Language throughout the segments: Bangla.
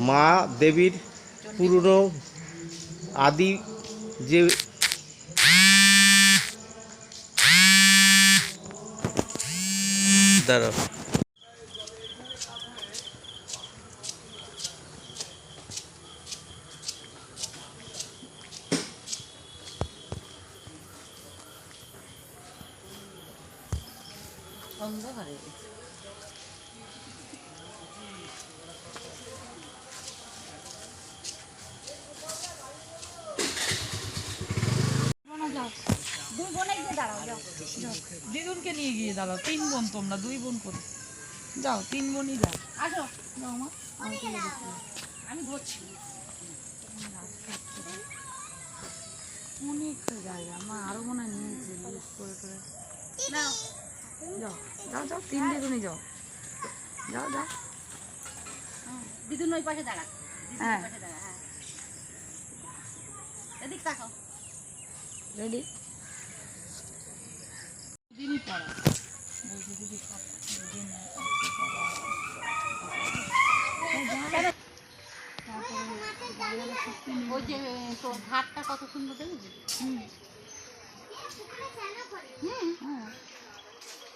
মা দেবীর পুরনো আদি যে দাঁড়াও অন্ধকারে দিদুনকে নিয়ে গিয়ে দাঁড়াও, 3 বোন তোমরা, 2 বোন করে যাও, 3 বোনই যাও। আসো যাও মা, আমি ধরছি অনেক জায়গা মা, আরো মনে হয় নিয়েছে লিস্ট করে করে। নাও যাও যাও যাও, 3 দিদুনই যাও, যাও যাও। দিদুন ওই পাশে দাঁড়া, হ্যাঁ হ্যাঁ এদিক তাকাও। রেডি? দিনই পড়া বলছি দিদি সব দিন ওই যে তোর ঘাটটা কত সুন্দর দেখেছি।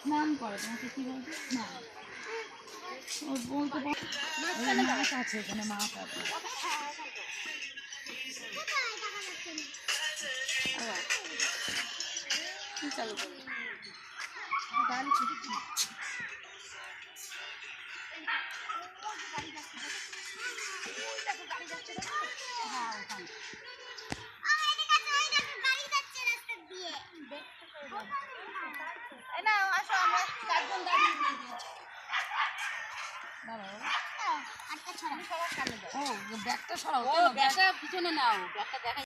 স্নান করে, তোমাকে কি বলছে স্নান, ও বলতে মাছ আছে এখানে, মাছ আছে। চালু করো ব্যাগটা সরাও, ব্যাগটা পিছনে নাও, ব্যাগটা দেখা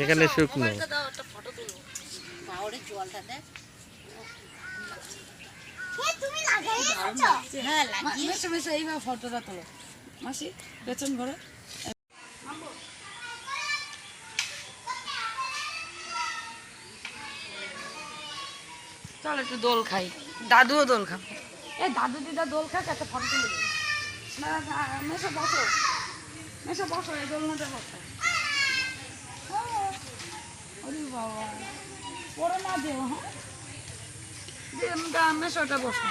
এখানে শুকনো দাও, একটা ফটো তুলো বাওড়ের জলটা দেখ। হ্যাঁ মেশো মেশো, এইভাবে ফটোটা তোলো মাসি, পেছন ঘরে। চল একটু দোল খাই, দাদুও দোল খা, এই দাদু দিদা দোল খাক, একটা ফটো তুলে দেবে। না মেশো বসো, মেশো বসো, এই দোলনাতে বসো। ওরে বাবা, পরে না দেও, হ্যাঁ মেশো, ওটা বসো।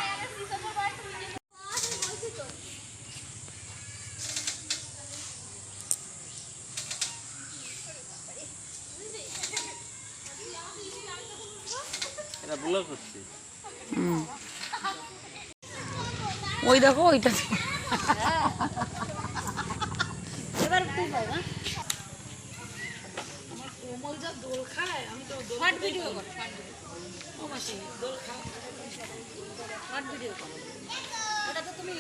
ওই দেখো ওইটা, এবার তুই বল না, আমার কোমল যা দোল খায়, আমি তো শর্ট ভিডিও কর, ও মাসি দোল খাও, শর্ট ভিডিও কর, ওটা তো তুমি